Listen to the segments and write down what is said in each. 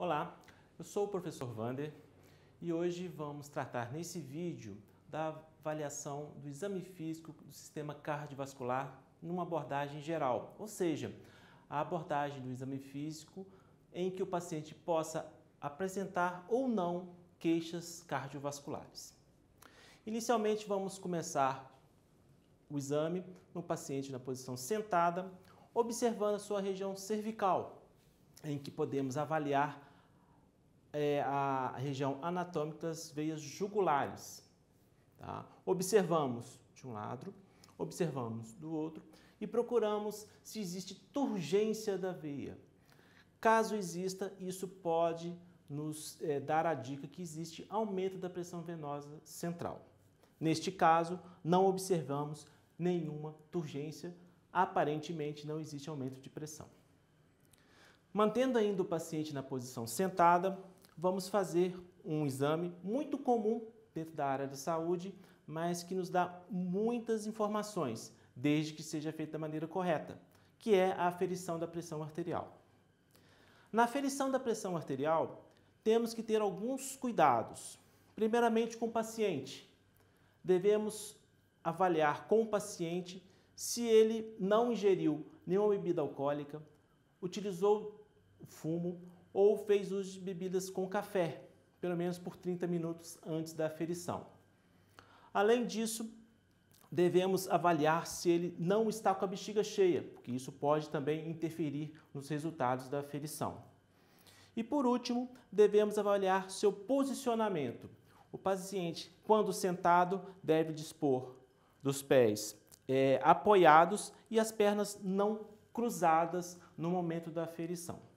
Olá, eu sou o professor Vander e hoje vamos tratar nesse vídeo da avaliação do exame físico do sistema cardiovascular numa abordagem geral, ou seja, a abordagem do exame físico em que o paciente possa apresentar ou não queixas cardiovasculares. Inicialmente vamos começar o exame no paciente na posição sentada, observando a sua região cervical, em que podemos avaliar a região anatômica das veias jugulares. Tá? Observamos de um lado, observamos do outro e procuramos se existe turgência da veia. Caso exista, isso pode nos dar a dica que existe aumento da pressão venosa central. Neste caso, não observamos nenhuma turgência, aparentemente não existe aumento de pressão. Mantendo ainda o paciente na posição sentada, vamos fazer um exame muito comum dentro da área da saúde, mas que nos dá muitas informações, desde que seja feito da maneira correta, que é a aferição da pressão arterial. Na aferição da pressão arterial, temos que ter alguns cuidados. Primeiramente com o paciente. Devemos avaliar com o paciente se ele não ingeriu nenhuma bebida alcoólica, utilizou fumo ou fez uso de bebidas com café, pelo menos por 30 minutos antes da aferição. Além disso, devemos avaliar se ele não está com a bexiga cheia, porque isso pode também interferir nos resultados da aferição. E por último, devemos avaliar seu posicionamento. O paciente, quando sentado, deve dispor dos pés apoiados e as pernas não cruzadas no momento da aferição.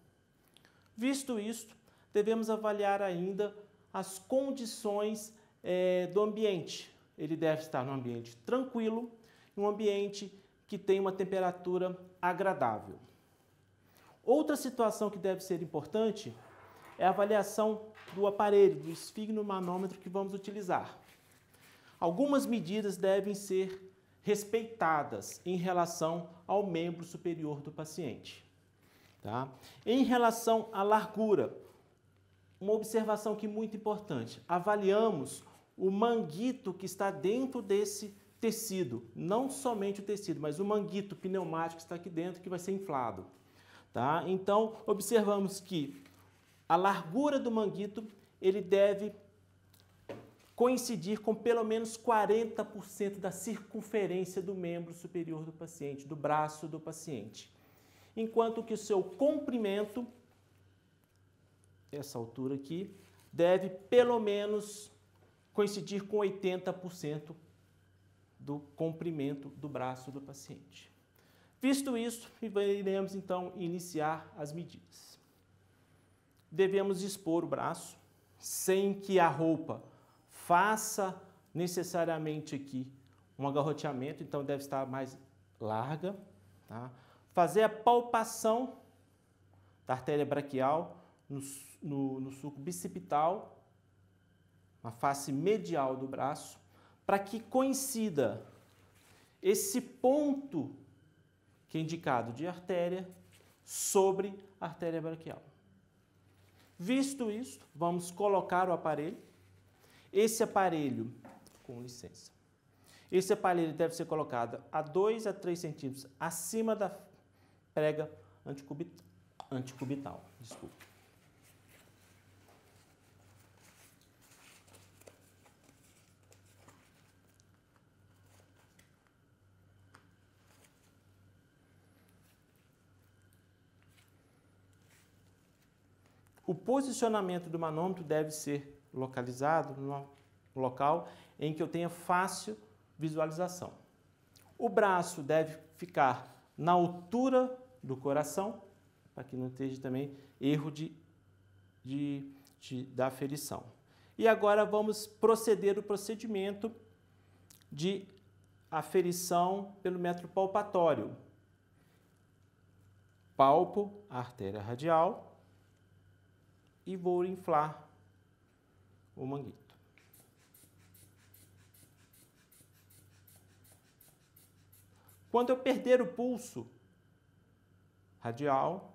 Visto isto, devemos avaliar ainda as condições do ambiente. Ele deve estar num ambiente tranquilo, um ambiente que tem uma temperatura agradável. Outra situação que deve ser importante é a avaliação do aparelho, do esfigmomanômetro que vamos utilizar. Algumas medidas devem ser respeitadas em relação ao membro superior do paciente. Tá? Em relação à largura, uma observação que é muito importante. Avaliamos o manguito que está dentro desse tecido, não somente o tecido, mas o manguito pneumático que está aqui dentro que vai ser inflado. Tá? Então, observamos que a largura do manguito ele deve coincidir com pelo menos 40% da circunferência do membro superior do paciente, do braço do paciente. Enquanto que o seu comprimento, essa altura aqui, deve pelo menos coincidir com 80% do comprimento do braço do paciente. Visto isso, iremos então iniciar as medidas. Devemos expor o braço sem que a roupa faça necessariamente aqui um agarroteamento, então deve estar mais larga. Tá? Fazer a palpação da artéria braquial no sulco bicipital, na face medial do braço, para que coincida esse ponto que é indicado de artéria sobre a artéria braquial. Visto isso, vamos colocar o aparelho. Esse aparelho, com licença, esse aparelho deve ser colocado a 2 a 3 centímetros acima da prega anticubital. Desculpa. O posicionamento do manômetro deve ser localizado no local em que eu tenha fácil visualização. O braço deve ficar na altura do coração, para que não esteja também erro da aferição. E agora vamos proceder o procedimento de aferição pelo método palpatório. Palpo a artéria radial e vou inflar o manguito. Quando eu perder o pulso radial,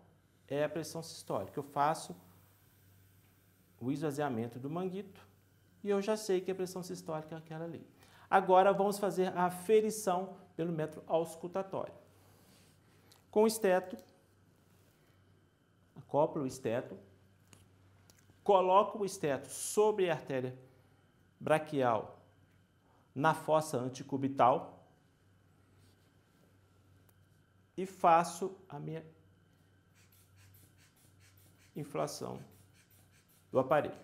é a pressão sistólica. Eu faço o esvaziamento do manguito e eu já sei que a pressão sistólica é aquela ali. Agora vamos fazer a aferição pelo método auscultatório. Com o esteto, acoplo o esteto, coloco o esteto sobre a artéria braquial na fossa antecubital e faço a minha inflação do aparelho,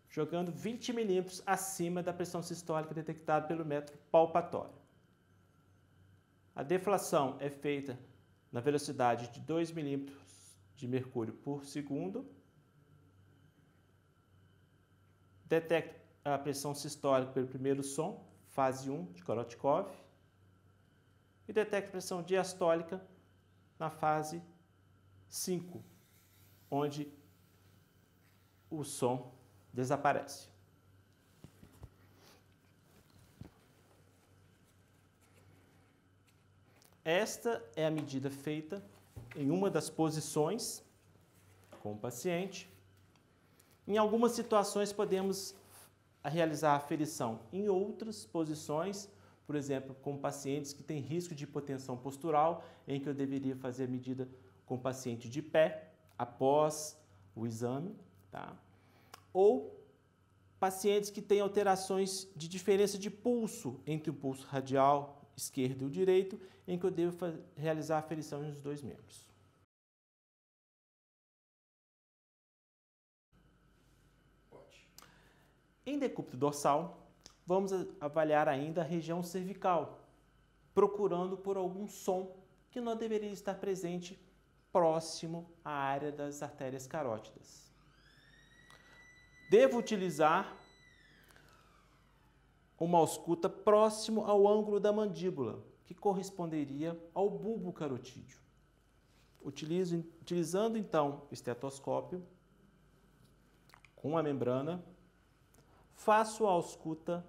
jogando 20 milímetros acima da pressão sistólica detectada pelo método palpatório. A deflação é feita na velocidade de 2 milímetros de mercúrio por segundo. Detecto a pressão sistólica pelo primeiro som, fase 1 de Korotkov, e detecto a pressão diastólica na fase 5, onde o som desaparece. Esta é a medida feita em uma das posições com o paciente. Em algumas situações podemos realizar a aferição em outras posições, por exemplo, com pacientes que têm risco de hipotensão postural, em que eu deveria fazer a medida com o paciente de pé, após o exame, tá? Ou pacientes que têm alterações de diferença de pulso entre o pulso radial esquerdo e o direito, em que eu devo realizar a aferição nos dois membros. Em decúbito dorsal, vamos avaliar ainda a região cervical, procurando por algum som que não deveria estar presente próximo à área das artérias carótidas. Devo utilizar uma ausculta próximo ao ângulo da mandíbula, que corresponderia ao bulbo carotídeo. Utilizando então o estetoscópio com a membrana, faço a ausculta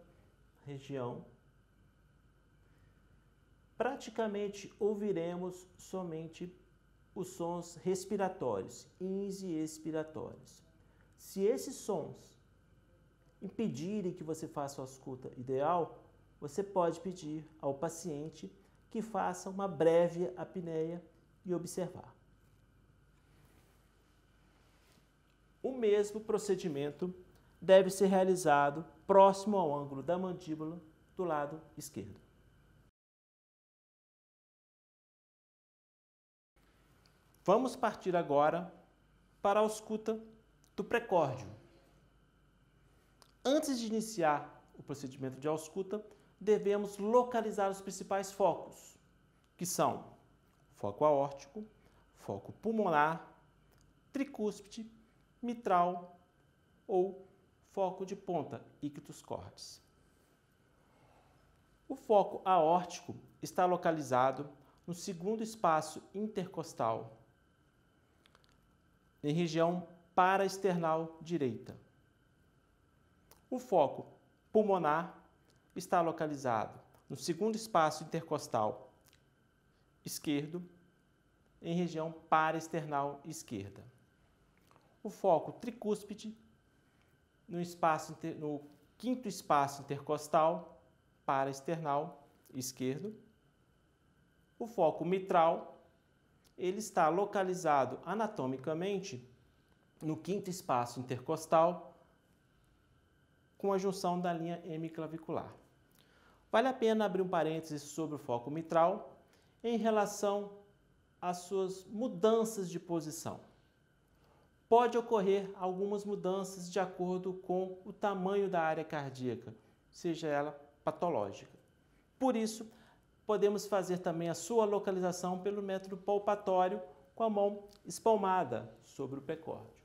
região. Praticamente ouviremos somente os sons respiratórios, ins e expiratórios. Se esses sons impedirem que você faça a ausculta ideal, você pode pedir ao paciente que faça uma breve apneia e observar. O mesmo procedimento deve ser realizado próximo ao ângulo da mandíbula do lado esquerdo. Vamos partir agora para a ausculta do precórdio. Antes de iniciar o procedimento de ausculta, devemos localizar os principais focos, que são foco aórtico, foco pulmonar, tricúspide, mitral ou foco de ponta, ictus cordis. O foco aórtico está localizado no segundo espaço intercostal, em região paraesternal direita. O foco pulmonar está localizado no segundo espaço intercostal esquerdo, em região paraesternal esquerda. O foco tricúspide no quinto espaço intercostal paraesternal esquerdo. O foco mitral, ele está localizado anatomicamente no quinto espaço intercostal com a junção da linha hemiclavicular. Vale a pena abrir um parênteses sobre o foco mitral em relação às suas mudanças de posição. Pode ocorrer algumas mudanças de acordo com o tamanho da área cardíaca, seja ela patológica. Por isso, podemos fazer também a sua localização pelo método palpatório com a mão espalmada sobre o precórdio.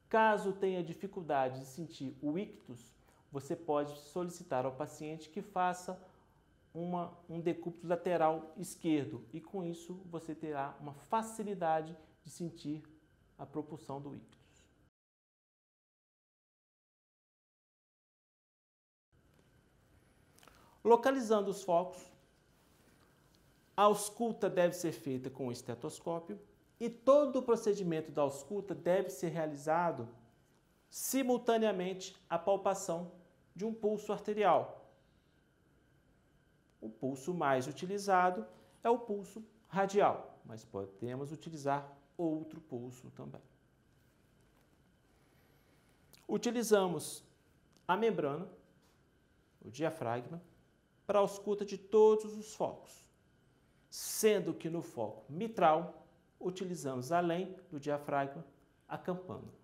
Caso tenha dificuldade de sentir o ictus, você pode solicitar ao paciente que faça um decúbito lateral esquerdo e com isso você terá uma facilidade de sentir a propulsão do ictus. Localizando os focos, a ausculta deve ser feita com o estetoscópio E todo o procedimento da ausculta deve ser realizado simultaneamente à palpação de um pulso arterial. O pulso mais utilizado é o pulso radial, mas podemos utilizar outro pulso também. Utilizamos a membrana, o diafragma, para a ausculta de todos os focos, sendo que no foco mitral utilizamos, além do diafragma, a campana.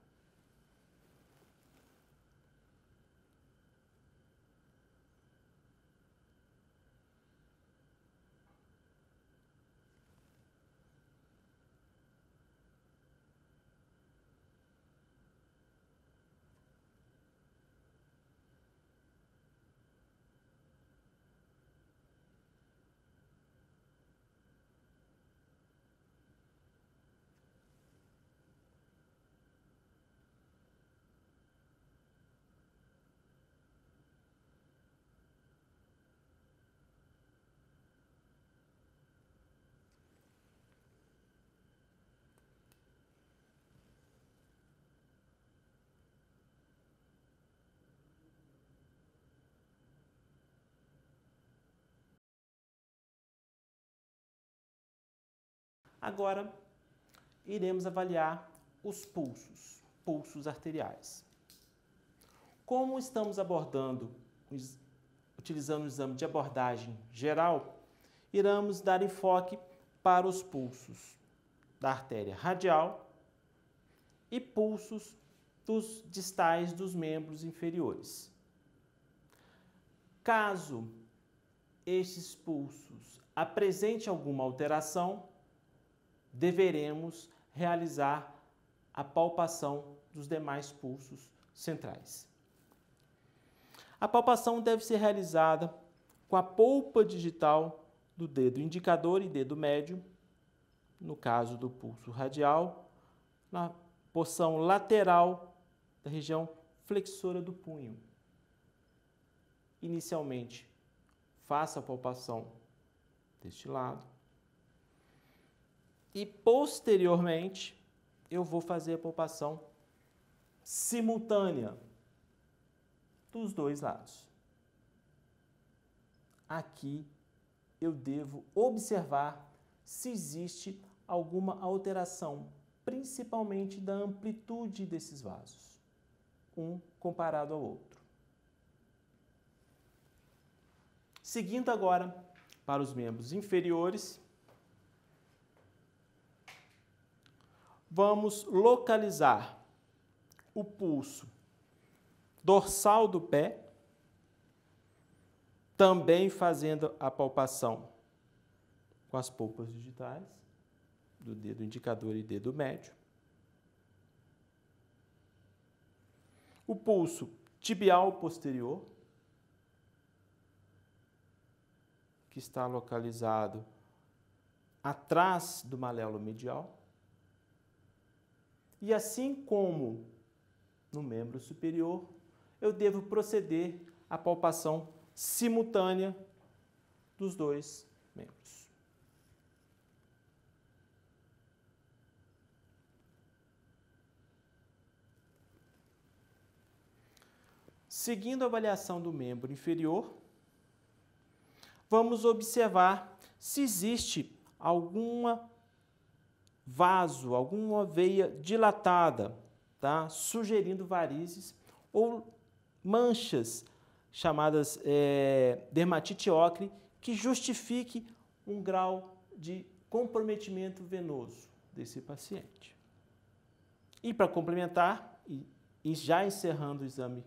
Agora, iremos avaliar os pulsos arteriais. Como estamos utilizando o exame de abordagem geral, iremos dar enfoque para os pulsos da artéria radial e pulsos dos distais dos membros inferiores. Caso estes pulsos apresentem alguma alteração, deveremos realizar a palpação dos demais pulsos centrais. A palpação deve ser realizada com a polpa digital do dedo indicador e dedo médio, no caso do pulso radial, na porção lateral da região flexora do punho. Inicialmente, faça a palpação deste lado. E, posteriormente, eu vou fazer a palpação simultânea dos dois lados. Aqui, eu devo observar se existe alguma alteração, principalmente da amplitude desses vasos, um comparado ao outro. Seguindo agora para os membros inferiores, vamos localizar o pulso dorsal do pé, também fazendo a palpação com as polpas digitais, do dedo indicador e dedo médio. O pulso tibial posterior, que está localizado atrás do maléolo medial. E assim como no membro superior, eu devo proceder à palpação simultânea dos dois membros. Seguindo a avaliação do membro inferior, vamos observar se existe alguma vaso, alguma veia dilatada, tá? Sugerindo varizes ou manchas chamadas dermatite ocre, que justifique um grau de comprometimento venoso desse paciente. E para complementar, e já encerrando o exame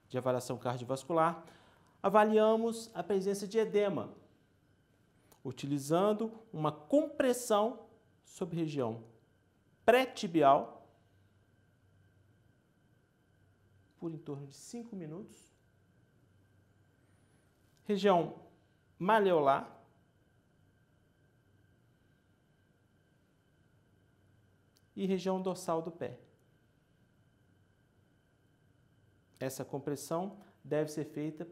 de avaliação cardiovascular, avaliamos a presença de edema, utilizando uma compressão sobre região pré-tibial por em torno de 5 minutos, região maleolar, e região dorsal do pé. Essa compressão deve ser feita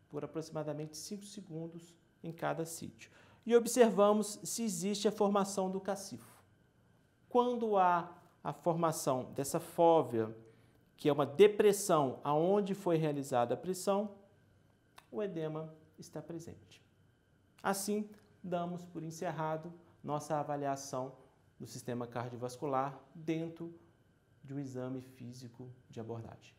por aproximadamente 5 segundos em cada sítio. E observamos se existe a formação do cacifo. quando há a formação dessa fóvea, que é uma depressão aonde foi realizada a pressão, o edema está presente. Assim, damos por encerrado nossa avaliação do sistema cardiovascular dentro de um exame físico de abordagem.